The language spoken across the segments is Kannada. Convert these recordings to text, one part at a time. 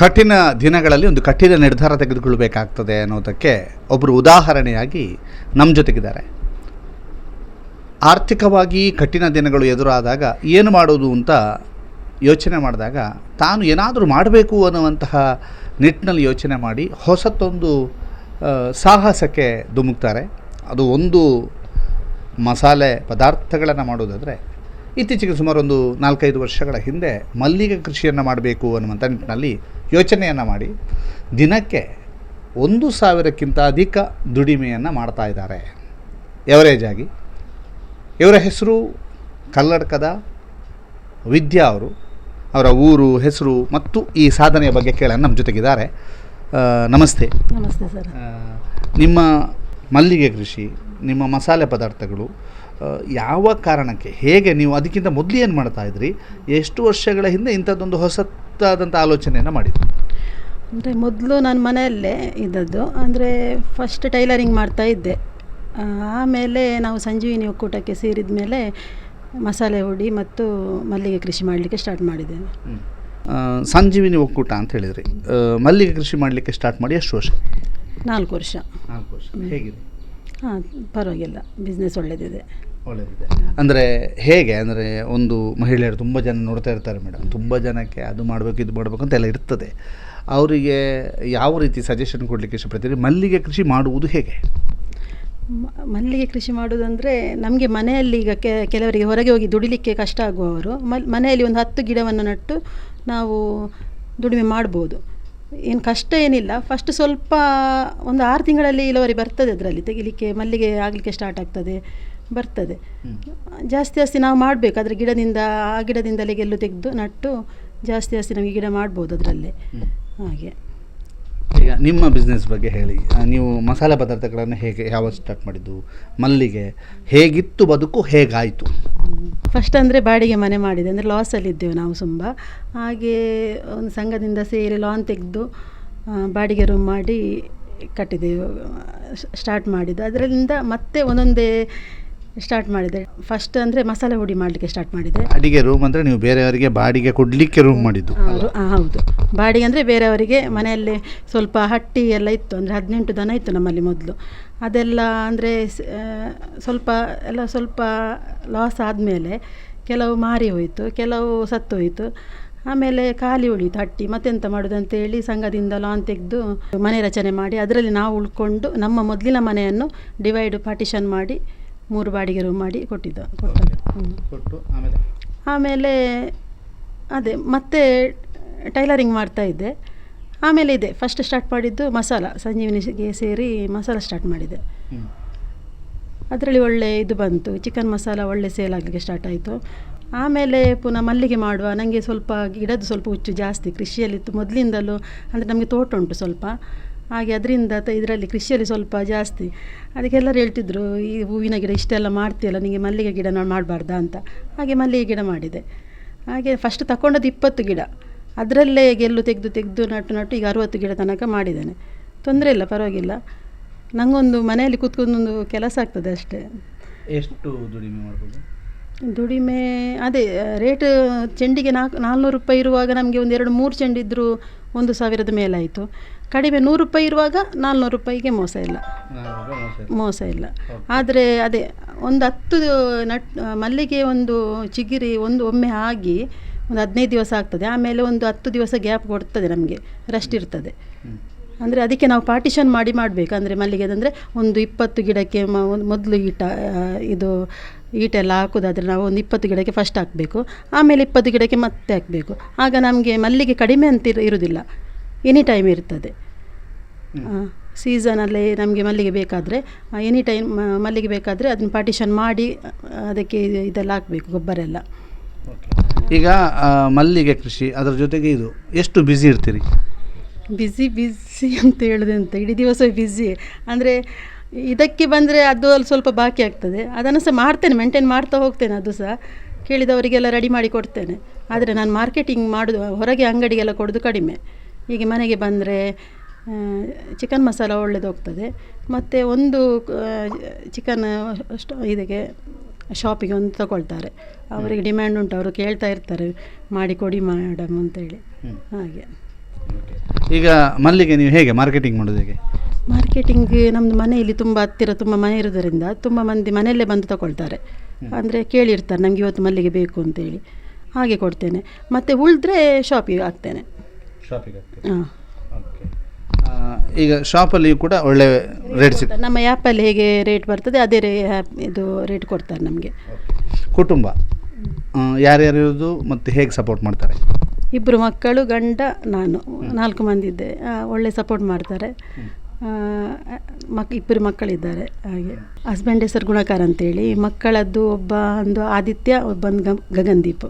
ಕಠಿಣ ದಿನಗಳಲ್ಲಿ ಒಂದು ಕಠಿಣ ನಿರ್ಧಾರ ತೆಗೆದುಕೊಳ್ಬೇಕಾಗ್ತದೆ ಅನ್ನೋದಕ್ಕೆ ಒಬ್ಬರು ಉದಾಹರಣೆಯಾಗಿ ನಮ್ಮ ಜೊತೆಗಿದ್ದಾರೆ. ಆರ್ಥಿಕವಾಗಿ ಕಠಿಣ ದಿನಗಳು ಎದುರಾದಾಗ ಏನು ಮಾಡೋದು ಅಂತ ಯೋಚನೆ ಮಾಡಿದಾಗ ತಾನು ಏನಾದರೂ ಮಾಡಬೇಕು ಅನ್ನುವಂತಹ ನಿಟ್ಟಿನಲ್ಲಿ ಯೋಚನೆ ಮಾಡಿ ಹೊಸತೊಂದು ಸಾಹಸಕ್ಕೆ ಧುಮುಕ್ತಾರೆ. ಅದು ಒಂದು ಮಸಾಲೆ ಪದಾರ್ಥಗಳನ್ನು ಮಾಡೋದಾದರೆ ಇತ್ತೀಚೆಗೆ ಸುಮಾರು ಒಂದು 4-5 ವರ್ಷಗಳ ಹಿಂದೆ ಮಲ್ಲಿಗೆ ಕೃಷಿಯನ್ನು ಮಾಡಬೇಕು ಅನ್ನುವಂಥ ನಿಟ್ಟಿನಲ್ಲಿ ಯೋಚನೆಯನ್ನು ಮಾಡಿ ದಿನಕ್ಕೆ 1,000ಕ್ಕಿಂತ ಅಧಿಕ ದುಡಿಮೆಯನ್ನು ಮಾಡ್ತಾ ಇದ್ದಾರೆ ಎವರೇಜ್ ಆಗಿ. ಇವರ ಹೆಸರು ಕಲ್ಲಡ್ಕದ ವಿದ್ಯಾ ಅವರು. ಅವರ ಊರು, ಹೆಸರು ಮತ್ತು ಈ ಸಾಧನೆಯ ಬಗ್ಗೆ ಕೇಳೋಣ ನಮ್ಮ ಜೊತೆಗಿದ್ದಾರೆ. ನಮಸ್ತೆ. ನಮಸ್ತೆ ಸರ್. ನಿಮ್ಮ ಮಲ್ಲಿಗೆ ಕೃಷಿ, ನಿಮ್ಮ ಮಸಾಲೆ ಪದಾರ್ಥಗಳು ಯಾವ ಕಾರಣಕ್ಕೆ, ಹೇಗೆ ನೀವು ಅದಕ್ಕಿಂತ ಮೊದಲು ಏನು ಮಾಡ್ತಾ ಇದ್ರಿ, ಎಷ್ಟು ವರ್ಷಗಳ ಹಿಂದೆ ಇಂಥದ್ದೊಂದು ಹೊಸತಾದಂಥ ಆಲೋಚನೆಯನ್ನು ಮಾಡಿದ್ರಿ? ಅಂದರೆ ಮೊದಲು ನಾನು ಮನೆಯಲ್ಲೇ ಇದ್ದದ್ದು. ಅಂದರೆ ಫಸ್ಟ್ ಟೈಲರಿಂಗ್ ಮಾಡ್ತಾ ಇದ್ದೆ. ಆಮೇಲೆ ನಾವು ಸಂಜೀವಿನಿ ಒಕ್ಕೂಟಕ್ಕೆ ಸೇರಿದ ಮೇಲೆ ಮಸಾಲೆ ಹುಡಿ ಮತ್ತು ಮಲ್ಲಿಗೆ ಕೃಷಿ ಮಾಡಲಿಕ್ಕೆ ಸ್ಟಾರ್ಟ್ ಮಾಡಿದ್ದೇನೆ. ಸಂಜೀವಿನಿ ಒಕ್ಕೂಟ ಅಂತ ಹೇಳಿದ್ರಿ. ಮಲ್ಲಿಗೆ ಕೃಷಿ ಮಾಡಲಿಕ್ಕೆ ಸ್ಟಾರ್ಟ್ ಮಾಡಿ ಎಷ್ಟು ವರ್ಷ? 4 ವರ್ಷ. 4 ವರ್ಷ. ಹೇಗಿದೆ? ಹಾಂ, ಪರವಾಗಿಲ್ಲ, ಬಿಸ್ನೆಸ್ ಒಳ್ಳೆಯದಿದೆ. ಅಂದರೆ ಹೇಗೆ ಅಂದರೆ ಒಂದು ಮಹಿಳೆಯರು ತುಂಬ ಜನ ನೋಡ್ತಾ ಇರ್ತಾರೆ ಮೇಡಮ್, ತುಂಬ ಜನಕ್ಕೆ ಅದು ಮಾಡಬೇಕು ಇದು ಮಾಡಬೇಕು ಅಂತೆಲ್ಲ ಇರ್ತದೆ. ಅವರಿಗೆ ಯಾವ ರೀತಿ ಸಜೆಷನ್ ಕೊಡಲಿಕ್ಕೆ ಇಷ್ಟಪಡ್ತೀರಿ? ಮಲ್ಲಿಗೆ ಕೃಷಿ ಮಾಡುವುದು ಹೇಗೆ? ಮಲ್ಲಿಗೆ ಕೃಷಿ ಮಾಡೋದಂದರೆ ನಮಗೆ ಮನೆಯಲ್ಲಿ ಈಗ ಕೆಲವರಿಗೆ ಹೊರಗೆ ಹೋಗಿ ದುಡಿಲಿಕ್ಕೆ ಕಷ್ಟ ಆಗುವವರು ಮನೆಯಲ್ಲಿ ಒಂದು 10 ಗಿಡವನ್ನು ನಟ್ಟು ನಾವು ದುಡಿಮೆ ಮಾಡ್ಬೋದು. ಏನು ಕಷ್ಟ ಏನಿಲ್ಲ. ಫಸ್ಟ್ ಸ್ವಲ್ಪ ಒಂದು 6 ತಿಂಗಳಲ್ಲಿ ಇಳುವರಿ ಬರ್ತದೆ. ಅದರಲ್ಲಿ ತೆಗಿಲಿಕ್ಕೆ ಮಲ್ಲಿಗೆ ಆಗಲಿಕ್ಕೆ ಸ್ಟಾರ್ಟ್ ಆಗ್ತದೆ, ಬರ್ತದೆ. ಜಾಸ್ತಿ ನಾವು ಮಾಡಬೇಕು. ಅದರ ಗಿಡದಿಂದಲೇ ಗೆಲ್ಲು ತೆಗೆದು ನಟ್ಟು ಜಾಸ್ತಿ ನಮಗೆ ಗಿಡ ಮಾಡ್ಬೋದು ಅದರಲ್ಲೇ. ಹಾಗೆ. ಈಗ ನಿಮ್ಮ ಬಿಸ್ನೆಸ್ ಬಗ್ಗೆ ಹೇಳಿ. ನೀವು ಮಸಾಲೆ ಪದಾರ್ಥಗಳನ್ನು ಯಾವತ್ತು ಸ್ಟಾರ್ಟ್ ಮಾಡಿದ್ದು? ಮಲ್ಲಿಗೆ ಹೇಗಿತ್ತು ಬದುಕು, ಹೇಗಾಯಿತು? ಫಸ್ಟ್ ಅಂದರೆ ಬಾಡಿಗೆ ಮನೆ ಮಾಡಿದೆ. ಅಂದರೆ ಲಾಸಲ್ಲಿದ್ದೇವೆ ನಾವು ತುಂಬ. ಹಾಗೆ ಒಂದು ಸಂಘದಿಂದ ಸೇರಿ ಲಾನ್ ತೆಗೆದು ಬಾಡಿಗೆ ರೂಮ್ ಮಾಡಿ ಕಟ್ಟಿದೆವು, ಸ್ಟಾರ್ಟ್ ಮಾಡಿದ್ದು. ಅದರಿಂದ ಮತ್ತೆ ಒಂದೊಂದೇ ಸ್ಟಾರ್ಟ್ ಮಾಡಿದೆ. ಫಸ್ಟ್ ಅಂದರೆ ಮಸಾಲೆ ಹುಡಿ ಮಾಡಲಿಕ್ಕೆ ಸ್ಟಾರ್ಟ್ ಮಾಡಿದೆ. ಅಡಿಗೆ ರೂಮ್ ಅಂದರೆ ನೀವು ಬೇರೆಯವರಿಗೆ ಬಾಡಿಗೆ ಕೊಡಲಿಕ್ಕೆ ರೂಮ್ ಮಾಡಿದ್ದು? ಹೌದು, ಬಾಡಿಗೆ ಅಂದರೆ ಬೇರೆಯವರಿಗೆ. ಮನೆಯಲ್ಲಿ ಸ್ವಲ್ಪ ಹಟ್ಟಿ ಎಲ್ಲ ಇತ್ತು. ಅಂದರೆ 18 ದನ ಇತ್ತು ನಮ್ಮಲ್ಲಿ ಮೊದಲು. ಅದೆಲ್ಲ ಅಂದರೆ ಸ್ವಲ್ಪ ಲಾಸ್ ಆದಮೇಲೆ ಕೆಲವು ಮಾರಿ ಹೋಯಿತು, ಕೆಲವು ಸತ್ತು ಹೋಯಿತು. ಆಮೇಲೆ ಖಾಲಿ ಉಳಿಯಿತು ಹಟ್ಟಿ. ಮತ್ತೆಂತ ಮಾಡೋದು ಅಂತೇಳಿ ಸಂಘದಿಂದ ಲಾನ್ ತೆಗೆದು ಮನೆ ರಚನೆ ಮಾಡಿ ಅದರಲ್ಲಿ ನಾವು ಉಳ್ಕೊಂಡು ನಮ್ಮ ಮೊದಲಿನ ಮನೆಯನ್ನು ಪಾರ್ಟಿಷನ್ ಮಾಡಿ 3 ಬಾಡಿಗೆ ರೂಮ್ ಮಾಡಿ ಕೊಟ್ಟು ಆಮೇಲೆ ಅದೇ ಮತ್ತೆ ಟೈಲರಿಂಗ್ ಮಾಡ್ತಾ ಇದ್ದೆ. ಆಮೇಲೆ ಇದೆ ಫಸ್ಟ್ ಸ್ಟಾರ್ಟ್ ಮಾಡಿದ್ದು ಮಸಾಲ. ಸಂಜೀವಿನಿಗೆ ಸೇರಿ ಮಸಾಲ ಸ್ಟಾರ್ಟ್ ಮಾಡಿದೆ. ಅದರಲ್ಲಿ ಒಳ್ಳೆ ಇದು ಬಂತು. ಚಿಕನ್ ಮಸಾಲ ಒಳ್ಳೆ ಸೇಲ್ ಆಗಲಿಕ್ಕೆ ಸ್ಟಾರ್ಟ್ ಆಯಿತು. ಆಮೇಲೆ ಪುನಃ ಮಲ್ಲಿಗೆ ಮಾಡುವ. ನನಗೆ ಗಿಡದ್ದು ಸ್ವಲ್ಪ ಹುಚ್ಚು ಜಾಸ್ತಿ. ಕೃಷಿಯಲ್ಲಿತ್ತು ಮೊದಲಿಂದಲೂ. ಅಂದರೆ ನಮಗೆ ತೋಟ ಉಂಟು ಸ್ವಲ್ಪ. ಹಾಗೆ ಅದರಿಂದ ಇದರಲ್ಲಿ ಕೃಷಿಯಲ್ಲಿ ಸ್ವಲ್ಪ ಜಾಸ್ತಿ. ಅದಕ್ಕೆಲ್ಲರೂ ಹೇಳ್ತಿದ್ರು, ಈ ಹೂವಿನ ಗಿಡ ಇಷ್ಟೆಲ್ಲ ಮಾಡ್ತೀಯಲ್ಲ, ನಿಮಗೆ ಮಲ್ಲಿಗೆ ಗಿಡ ಮಾಡಬಾರ್ದಾ ಅಂತ. ಹಾಗೆ ಮಲ್ಲಿಗೆ ಗಿಡ ಮಾಡಿದೆ. ಹಾಗೆ ಫಸ್ಟ್ ತಗೊಂಡದ್ದು 20 ಗಿಡ. ಅದರಲ್ಲೇ ಗೆಲ್ಲು ತೆಗೆದು ನಟ್ಟು ಈಗ 60 ಗಿಡ ತನಕ ಮಾಡಿದ್ದೇನೆ. ತೊಂದರೆ ಇಲ್ಲ, ಪರವಾಗಿಲ್ಲ. ನನಗೊಂದು ಮನೆಯಲ್ಲಿ ಕೂತ್ಕೊಂಡೊಂದು ಕೆಲಸ ಆಗ್ತದೆ ಅಷ್ಟೇ. ಎಷ್ಟು ದುಡಿಮೆ ಮಾಡ್ಬೋದು? ದುಡಿಮೆ ಅದೇ ರೇಟ್ ಚೆಂಡಿಗೆ 400 ರೂಪಾಯಿ ಇರುವಾಗ ನಮಗೆ ಒಂದು 2-3 ಚೆಂಡಿದ್ದರೂ 1,000ದ ಮೇಲಾಯಿತು. ಕಡಿಮೆ 100 ರೂಪಾಯಿ ಇರುವಾಗ 400 ರೂಪಾಯಿಗೆ ಮೋಸ ಇಲ್ಲ. ಆದರೆ ಅದೇ ಒಂದು 10 ಮಲ್ಲಿಗೆ ಒಂದು ಚಿಗಿರಿ ಒಮ್ಮೆ ಆಗಿ ಒಂದು 15 ದಿವಸ ಆಗ್ತದೆ. ಆಮೇಲೆ ಒಂದು 10 ದಿವಸ ಗ್ಯಾಪ್ ಕೊಡ್ತದೆ, ನಮಗೆ ರೆಸ್ಟ್ ಇರ್ತದೆ. ಅಂದರೆ ಅದಕ್ಕೆ ನಾವು ಪಾರ್ಟಿಷನ್ ಮಾಡಿ ಮಾಡಬೇಕು. ಅಂದರೆ ಮಲ್ಲಿಗೆದಂದರೆ ಒಂದು 20 ಗಿಡಕ್ಕೆ ಮೊದಲು ಈಟೆಲ್ಲ ಹಾಕೋದಾದರೆ ನಾವು ಒಂದು 20 ಗಿಡಕ್ಕೆ ಫಸ್ಟ್ ಹಾಕಬೇಕು. ಆಮೇಲೆ 20 ಗಿಡಕ್ಕೆ ಮತ್ತೆ ಹಾಕಬೇಕು. ಆಗ ನಮಗೆ ಮಲ್ಲಿಗೆ ಕಡಿಮೆ ಅಂತ ಇರುವುದಿಲ್ಲ, ಎನಿ ಟೈಮ್ ಇರ್ತದೆ. ಸೀಸನಲ್ಲಿ ನಮಗೆ ಮಲ್ಲಿಗೆ ಬೇಕಾದರೆ ಎನಿ ಟೈಮ್ ಮಲ್ಲಿಗೆ ಬೇಕಾದರೆ ಅದನ್ನು ಪಾರ್ಟಿಷನ್ ಮಾಡಿ ಅದಕ್ಕೆ ಇದೆಲ್ಲ ಹಾಕಬೇಕು, ಗೊಬ್ಬರ ಎಲ್ಲ. ಈಗ ಮಲ್ಲಿಗೆ ಕೃಷಿ ಅದರ ಜೊತೆಗೆ ಇದು ಎಷ್ಟು ಬ್ಯುಸಿ ಇರ್ತೀರಿ? ಬ್ಯುಸಿ ಅಂತ ಹೇಳೋದಂತ ಇಡೀ ದಿವಸ ಬ್ಯುಸಿ. ಅಂದರೆ ಇದಕ್ಕೆ ಬಂದರೆ ಅದು ಅಲ್ಲಿ ಸ್ವಲ್ಪ ಬಾಕಿ ಆಗ್ತದೆ. ಅದನ್ನು ಸಹ ಮಾಡ್ತೇನೆ, ಮೇಂಟೈನ್ ಮಾಡ್ತಾ ಹೋಗ್ತೇನೆ. ಅದು ಸಹ ಕೇಳಿದವರಿಗೆಲ್ಲ ರೆಡಿ ಮಾಡಿ ಕೊಡ್ತೇನೆ. ಆದರೆ ನಾನು ಮಾರ್ಕೆಟಿಂಗ್ ಮಾಡೋದು, ಹೊರಗೆ ಅಂಗಡಿಗೆಲ್ಲ ಕೊಡೋದು ಕಡಿಮೆ. ಹೀಗೆ ಮನೆಗೆ ಬಂದರೆ ಚಿಕನ್ ಮಸಾಲ ಒಳ್ಳೆದು ಹೋಗ್ತದೆ. ಮತ್ತು ಒಂದು ಚಿಕನ್ ಇದಕ್ಕೆ ಶಾಪಿಗೆ ಒಂದು ತಗೊಳ್ತಾರೆ. ಅವರಿಗೆ ಡಿಮ್ಯಾಂಡ್ ಉಂಟು, ಅವರು ಕೇಳ್ತಾ ಇರ್ತಾರೆ ಮಾಡಿಕೊಡಿ ಮೇಡಮ್ ಅಂತೇಳಿ. ಹಾಗೆ ಈಗ ಮಲ್ಲಿಗೆ ನೀವು ಹೇಗೆ ಮಾರ್ಕೆಟಿಂಗ್ ಮಾಡೋದು ಹೇಗೆ? ಮಾರ್ಕೆಟಿಂಗ್ ನಮ್ಮದು ಮನೆಯಲ್ಲಿ ತುಂಬ ಹತ್ತಿರ ತುಂಬ ಮನೆ ಇರೋದರಿಂದ ತುಂಬ ಮಂದಿ ಮನೆಯಲ್ಲೇ ಬಂದು ತಗೊಳ್ತಾರೆ. ಅಂದರೆ ಕೇಳಿರ್ತಾರೆ ನಮಗೆ ಇವತ್ತು ಮಲ್ಲಿಗೆ ಬೇಕು ಅಂತೇಳಿ, ಹಾಗೆ ಕೊಡ್ತೇನೆ. ಮತ್ತು ಉಳಿದ್ರೆ ಶಾಪಿಗೆ ಹಾಕ್ತೇನೆ. ಶಾಪಿಗೆ ಹಾಂ. ಓಕೆ. ಈಗ ಶಾಪಲ್ಲಿ ಕೂಡ ಒಳ್ಳೆ ರೇಟ್ ಸಿಗ್ತದೆ. ನಮ್ಮ ಆ್ಯಪಲ್ಲಿ ಹೇಗೆ ರೇಟ್ ಬರ್ತದೆ ಅದೇ ಇದು ರೇಟ್ ಕೊಡ್ತಾರೆ ನಮಗೆ. ಕುಟುಂಬ ಯಾರ್ಯಾರು ಇರೋದು ಮತ್ತು ಹೇಗೆ ಸಪೋರ್ಟ್ ಮಾಡ್ತಾರೆ? 2 ಮಕ್ಕಳು, ಗಂಡ, ನಾನು 4 ಮಂದಿ ಇದ್ದೆ. ಒಳ್ಳೆ ಸಪೋರ್ಟ್ ಮಾಡ್ತಾರೆ. 2 ಮಕ್ಕಳಿದ್ದಾರೆ. ಹಾಗೆ ಹಸ್ಬೆಂಡ್ ಹೆಸರು ಗುಣಕಾರ ಅಂತೇಳಿ. ಮಕ್ಕಳದ್ದು ಒಂದು ಆದಿತ್ಯ, ಒಬ್ಬಂದು ಗಗನ್ದೀಪ್.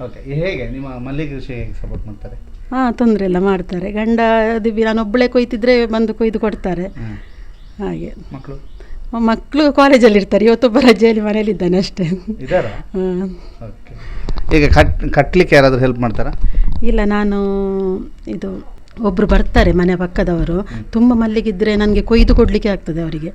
ಓಕೆ. ಹೇಗೆ ನಿಮ್ಮ ಮಲ್ಲಿಗೆ ಕೃಷಿ ಹೇಗೆ ಸಪೋರ್ಟ್ ಮಾಡ್ತಾರೆ? ಹಾಂ, ತೊಂದರೆ ಇಲ್ಲ, ಮಾಡ್ತಾರೆ. ಗಂಡ ನಾನು ಒಬ್ಬಳೇ ಕೊಯ್ತಿದ್ರೆ ಬಂದು ಕೊಯ್ದು ಕೊಡ್ತಾರೆ. ಹಾಗೆ ಮಕ್ಕಳು ಕಾಲೇಜಲ್ಲಿ ಇರ್ತಾರೆ. ಇವತ್ತೊಬ್ಬ ರಜೆಯಲ್ಲಿ ಮನೇಲಿದ್ದಾನೆ ಅಷ್ಟೇ. ಹಾಂ. ಈಗ ಕಟ್ಟಲಿಕ್ಕೆ ಯಾರಾದರೂ ಹೆಲ್ಪ್ ಮಾಡ್ತಾರಾ? ಇಲ್ಲ, ನಾನು ಇದು ಒಬ್ಬರು ಬರ್ತಾರೆ ಮನೆ ಪಕ್ಕದವರು. ತುಂಬ ಮಲ್ಲಿಗಿದ್ದರೆ ನನಗೆ ಕೊಯ್ದು ಕೊಡಲಿಕ್ಕೆ ಆಗ್ತದೆ ಅವರಿಗೆ.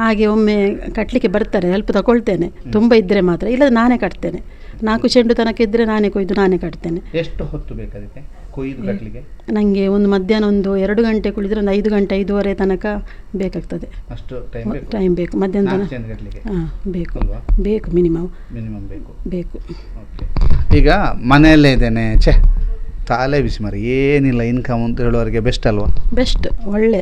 ಹಾಗೆ ಒಮ್ಮೆ ಕಟ್ಟಲಿಕ್ಕೆ ಬರ್ತಾರೆ, ಹೆಲ್ಪ್ ತಗೊಳ್ತೇನೆ. ತುಂಬ ಇದ್ದರೆ ಮಾತ್ರ, ಇಲ್ಲದ ನಾನೇ ಕಟ್ತೇನೆ. 4 ಚೆಂಡು ತನಕ ಇದ್ದರೆ ನಾನೇ ಕೊಯ್ದು ನಾನೇ ಕಟ್ತೇನೆ. ಎಷ್ಟು ಹೊತ್ತು ಬೇಕಾಗುತ್ತೆ ಕೊಯ್ದು ಕಟ್ಟಲಿಕ್ಕೆ? ನನಗೆ ಒಂದು ಮಧ್ಯಾಹ್ನ ಒಂದು 2 ಗಂಟೆ ಕುಳಿದ್ರೆ ಒಂದು 5 ಗಂಟೆ 5:30 ತನಕ ಬೇಕಾಗ್ತದೆ. ಅಷ್ಟು ಟೈಮ್ ಬೇಕು. ಮಧ್ಯಾಹ್ನ ಹಾಂ, ಬೇಕು ಮಿನಿಮಮ್ ಬೇಕು. ಈಗ ಮನೆಯಲ್ಲೇ ಇದ್ದೇನೆ, ತಾಲೆ ಬಿಸಿ ಮಾರಿ ಏನಿಲ್ಲ ಇನ್ಕಮ್ ಅಂತ ಹೇಳುವವರಿಗೆ ಬೆಸ್ಟ್ ಅಲ್ವಾ? ಬೆಸ್ಟ್, ಒಳ್ಳೆ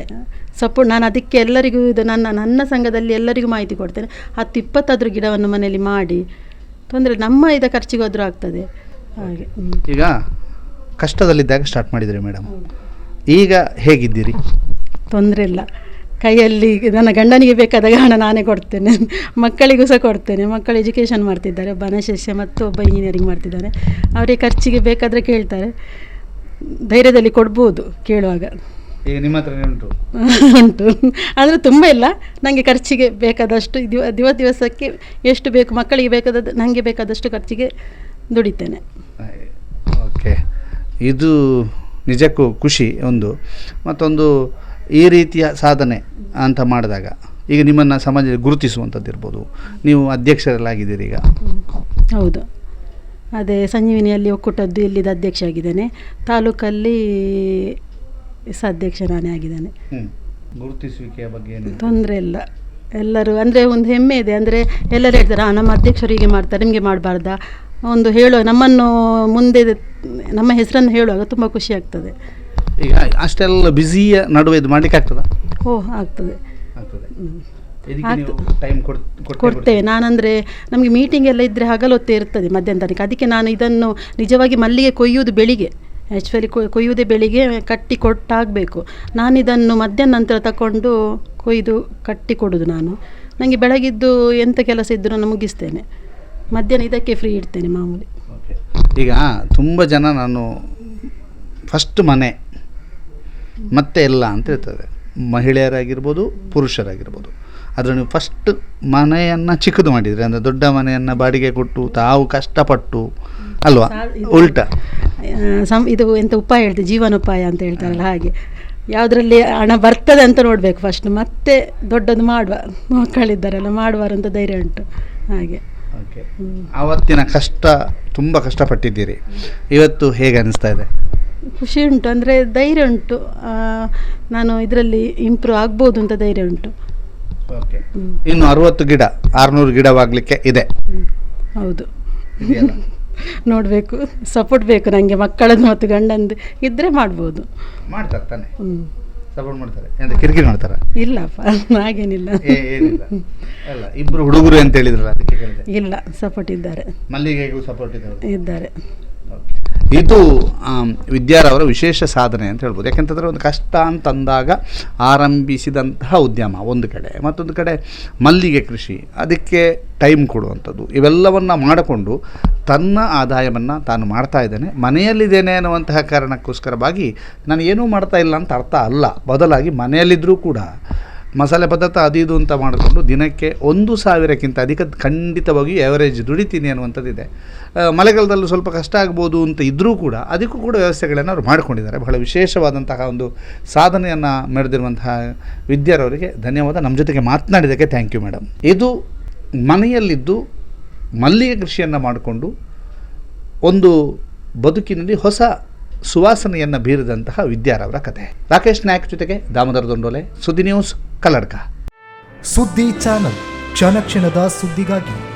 ಸಪೋರ್ಟ್. ನಾನು ಅದಕ್ಕೆ ಎಲ್ಲರಿಗೂ ಇದು ನನ್ನ ಸಂಘದಲ್ಲಿ ಎಲ್ಲರಿಗೂ ಮಾಹಿತಿ ಕೊಡ್ತೇನೆ. 10-20 ಗಿಡವನ್ನು ಮನೆಯಲ್ಲಿ ಮಾಡಿ ತೊಂದರೆ, ನಮ್ಮ ಖರ್ಚಿಗೋದ್ರೂ ಆಗ್ತದೆ. ಹಾಗೆ. ಈಗ ಕಷ್ಟದಲ್ಲಿದ್ದಾಗ ಸ್ಟಾರ್ಟ್ ಮಾಡಿದ್ರಿ ಮೇಡಮ್, ಈಗ ಹೇಗಿದ್ದೀರಿ? ತೊಂದರೆ ಇಲ್ಲ. ಕೈಯಲ್ಲಿ ನನ್ನ ಗಂಡನಿಗೆ ಬೇಕಾದಾಗ ಹಣ ನಾನೇ ಕೊಡ್ತೇನೆ, ಮಕ್ಕಳಿಗೂ ಸಹ ಕೊಡ್ತೇನೆ. ಮಕ್ಕಳು ಎಜುಕೇಷನ್ ಮಾಡ್ತಿದ್ದಾರೆ, ಒಬ್ಬ ಅನಶಿಷ್ಯ ಮತ್ತು ಒಬ್ಬ ಇಂಜಿನಿಯರಿಂಗ್ ಮಾಡ್ತಿದ್ದಾರೆ. ಅವರಿಗೆ ಖರ್ಚಿಗೆ ಬೇಕಾದರೆ ಕೇಳ್ತಾರೆ, ಧೈರ್ಯದಲ್ಲಿ ಕೊಡ್ಬೋದು ಕೇಳುವಾಗ. ಈಗ ನಿಮ್ಮ ಹತ್ರ ಉಂಟು, ಅಂದರೆ ತುಂಬ ಇಲ್ಲ. ನನಗೆ ಖರ್ಚಿಗೆ ಬೇಕಾದಷ್ಟು ದಿವಸಕ್ಕೆ ಎಷ್ಟು ಬೇಕು, ಮಕ್ಕಳಿಗೆ ಬೇಕಾದದ್ದು ನನಗೆ ಬೇಕಾದಷ್ಟು ಖರ್ಚಿಗೆ ದುಡಿತೇನೆ. ಓಕೆ, ಇದು ನಿಜಕ್ಕೂ ಖುಷಿ. ಮತ್ತೊಂದು ಈ ರೀತಿಯ ಸಾಧನೆ ಅಂತ ಮಾಡಿದಾಗ ಈಗ ನಿಮ್ಮನ್ನು ಸಮಾಜದಲ್ಲಿ ಗುರುತಿಸುವಂಥದ್ದು ಇರ್ಬೋದು. ನೀವು ಅಧ್ಯಕ್ಷರಲ್ಲಾಗಿದ್ದೀರಿ ಈಗ. ಹೌದು, ಅದೇ ಸಂಜೀವಿನಿಯಲ್ಲಿ ಒಕ್ಕೂಟದ್ದು ಇಲ್ಲಿದ್ದ ಅಧ್ಯಕ್ಷ ಆಗಿದ್ದೇನೆ. ತಾಲೂಕಲ್ಲಿ ಅಧ್ಯಕ್ಷ ನಾನೇ ಆಗಿದ್ದೇನೆ. ಗುರುತಿಸುವಿಕೆಯ ಬಗ್ಗೆ ತೊಂದರೆ ಇಲ್ಲ. ಎಲ್ಲರೂ ಅಂದರೆ ಒಂದು ಹೆಮ್ಮೆ ಇದೆ. ಅಂದರೆ ಎಲ್ಲರೂ ಹೇಳ್ತಾರೆ, ನಮ್ಮ ಅಧ್ಯಕ್ಷರು ಹೀಗೆ ಮಾಡ್ತಾರೆ, ನಿಮಗೆ ಮಾಡಬಾರ್ದಾ ಒಂದು ನಮ್ಮನ್ನು ಮುಂದೆ ನಮ್ಮ ಹೆಸರನ್ನು ಹೇಳುವಾಗ ತುಂಬ ಖುಷಿ ಆಗ್ತದೆ. ಈಗ ಅಷ್ಟೆಲ್ಲ ಬ್ಯುಸಿಯ ನಡುವೆ ಇದು ಮಾಡಲಿಕ್ಕೆ ಆಗ್ತದಾ? ಆಗ್ತದೆ. ಕೊಡ್ತೇವೆ. ನಾನಂದರೆ ನಮಗೆ ಮೀಟಿಂಗ್ ಎಲ್ಲ ಇದ್ದರೆ ಹಗಲೊತ್ತೇ ಇರ್ತದೆ ಮಧ್ಯಾಹ್ನ ತನಕ. ಅದಕ್ಕೆ ನಾನು ಇದನ್ನು ನಿಜವಾಗಿ ಮಲ್ಲಿಗೆ ಕೊಯ್ಯುವುದು ಬೆಳಿಗ್ಗೆ, ಆ್ಯಕ್ಚುಲಿ ಕೊಯ್ಯುವುದೇ ಬೆಳಿಗ್ಗೆ, ಕಟ್ಟಿ ಕೊಟ್ಟಾಗಬೇಕು. ನಾನಿದನ್ನು ಮಧ್ಯಾಹ್ನ ನಂತರ ತಗೊಂಡು ಕೊಯ್ದು ಕಟ್ಟಿ ಕೊಡೋದು. ನನಗೆ ಬೆಳಗಿದ್ದು ಎಂಥ ಕೆಲಸ ಇದ್ದರೂ ನಾನು ಮುಗಿಸ್ತೇನೆ. ಮಧ್ಯಾಹ್ನ ಇದಕ್ಕೆ ಫ್ರೀ ಇಡ್ತೇನೆ ಮಾಮೂಲಿ. ಈಗ ತುಂಬ ಜನ ನಾನು ಫಸ್ಟ್ ಮನೆ ಮತ್ತೆ ಎಲ್ಲ ಅಂತ ಇರ್ತದೆ, ಮಹಿಳೆಯರಾಗಿರ್ಬೋದು ಪುರುಷರಾಗಿರ್ಬೋದು. ಆದರೆ ನೀವು ಫಸ್ಟ್ ಮನೆಯನ್ನು ಚಿಕ್ಕದು ಮಾಡಿದರೆ, ಅಂದರೆ ದೊಡ್ಡ ಮನೆಯನ್ನು ಬಾಡಿಗೆ ಕೊಟ್ಟು ತಾವು ಕಷ್ಟಪಟ್ಟು ಅಲ್ವಾ, ಉಲ್ಟಾ ಇದು ಎಂಥ ಉಪಾಯ ಹೇಳ್ತೀವಿ, ಜೀವನೋಪಾಯ ಅಂತ ಹೇಳ್ತಾರಲ್ಲ ಹಾಗೆ. ಯಾವುದರಲ್ಲಿ ಹಣ ಬರ್ತದೆ ಅಂತ ನೋಡಬೇಕು ಫಸ್ಟ್, ಮತ್ತೆ ದೊಡ್ಡದು ಮಾಡುವ. ಮಕ್ಕಳಿದ್ದಾರಲ್ಲ ಮಾಡುವಾರು ಅಂತ ಧೈರ್ಯ ಉಂಟು ಹಾಗೆ. ಓಕೆ, ಆವತ್ತಿನ ಕಷ್ಟ ತುಂಬ ಕಷ್ಟಪಟ್ಟಿದ್ದೀರಿ, ಇವತ್ತು ಹೇಗೆ ಅನಿಸ್ತಾ ಇದೆ? ಖುಷಿ ಉಂಟು, ಅಂದರೆ ಧೈರ್ಯ ಉಂಟು. ನಾನು ಇದರಲ್ಲಿ ಇಂಪ್ರೂವ್ ಆಗ್ಬೋದು ಅಂತ ಧೈರ್ಯ ಉಂಟು. ಓಕೆ, ಇನ್ನು 60 ಗಿಡ 600 ಗಿಡವಾಗಲಿಕ್ಕೆ ಇದೆ. ಹೌದು, ನೋಡಬೇಕು, ಸಪೋರ್ಟ್ ಬೇಕು ನನಗೆ. ಮಕ್ಕಳದ್ದು ಮತ್ತು ಗಂಡಂದು ಇದ್ದರೆ ಮಾಡ್ಬೋದು. ಮಾಡ್ತಾರೆ ತಾನೆ, ಸಪೋರ್ಟ್ ಮಾಡ್ತಾರೆ. ಎಂತ ಕಿರಿಕಿರಿ ಮಾಡ್ತಾರ? ಇಲ್ಲಪ್ಪ, ಹಾಗೇನಿಲ್ಲ. ಏನಿಲ್ಲ, ಅಲ್ಲ ಇಬ್ಬರು ಹುಡುಗರು ಅಂತ ಹೇಳಿದ್ರಲ್ಲ ಅದಕ್ಕೆ ಕೇಳಿದೆ. ಇಲ್ಲ, ಸಪೋರ್ಟ್ ಇದ್ದಾರೆ. ಮಲ್ಲಿಗೆಗೂ ಸಪೋರ್ಟ್ ಇದ್ದಾರೆ. ಇದು ವಿದ್ಯಾರವರ ವಿಶೇಷ ಸಾಧನೆ ಅಂತ ಹೇಳ್ಬೋದು. ಯಾಕೆಂತಂದರೆ ಒಂದು ಕಷ್ಟ ಅಂತಂದಾಗ ಆರಂಭಿಸಿದಂತಹ ಉದ್ಯಮ ಒಂದು ಕಡೆ, ಮತ್ತೊಂದು ಕಡೆ ಮಲ್ಲಿಗೆ ಕೃಷಿ, ಅದಕ್ಕೆ ಟೈಮ್ ಕೊಡುವಂಥದ್ದು, ಇವೆಲ್ಲವನ್ನು ಮಾಡಿಕೊಂಡು ತನ್ನ ಆದಾಯವನ್ನು ತಾನು ಮಾಡ್ತಾ ಇದ್ದೇನೆ. ಮನೆಯಲ್ಲಿದ್ದೇನೆ ಅನ್ನುವಂತಹ ಕಾರಣಕ್ಕೋಸ್ಕರವಾಗಿ ನಾನು ಏನೂ ಮಾಡ್ತಾ ಇಲ್ಲ ಅಂತ ಅರ್ಥ ಅಲ್ಲ. ಬದಲಾಗಿ ಮನೆಯಲ್ಲಿದ್ದರೂ ಕೂಡ ಮಸಾಲೆ ಪದಾರ್ಥ ಅದು ಇದು ಅಂತ ಮಾಡಿಕೊಂಡು ದಿನಕ್ಕೆ 1,000ಕ್ಕಿಂತ ಅಧಿಕ ಖಂಡಿತವಾಗಿ ಆ್ಯಾವರೇಜ್ ದುಡಿತೀನಿ ಅನ್ನುವಂಥದ್ದಿದೆ. ಮಳೆಗಾಲದಲ್ಲೂ ಸ್ವಲ್ಪ ಕಷ್ಟ ಆಗ್ಬೋದು ಅಂತ ಇದ್ದರೂ ಕೂಡ ಅದಕ್ಕೂ ಕೂಡ ವ್ಯವಸ್ಥೆಗಳನ್ನು ಅವರು ಮಾಡಿಕೊಂಡಿದ್ದಾರೆ. ಬಹಳ ವಿಶೇಷವಾದಂತಹ ಒಂದು ಸಾಧನೆಯನ್ನು ಮೆರೆದಿರುವಂತಹ ವಿದ್ಯಾರವರಿಗೆ ಧನ್ಯವಾದ. ನಮ್ಮ ಜೊತೆಗೆ ಮಾತನಾಡಿದ್ದಕ್ಕೆ ಥ್ಯಾಂಕ್ ಯು ಮೇಡಮ್. ಇದು ಮನೆಯಲ್ಲಿದ್ದು ಮಲ್ಲಿಗೆ ಕೃಷಿಯನ್ನು ಮಾಡಿಕೊಂಡು ಒಂದು ಬದುಕಿನಲ್ಲಿ ಹೊಸ ಸುವಾಸನೆಯನ್ನು ಬೀರಿದಂತಹ ವಿದ್ಯಾರವರ ಕತೆ. ರಾಕೇಶ್ ನಾಯಕ್ ಜೊತೆಗೆ ದಾಮೋದರ ದೊಂಡೋಲೆ, ಸುದ್ದಿ ನ್ಯೂಸ್, ಕಲ್ಲಡ್ಕ. ಸುದ್ದಿ ಚಾನಲ್, ಕ್ಷಣ ಕ್ಷಣದ ಸುದ್ದಿಗಾಗಿ.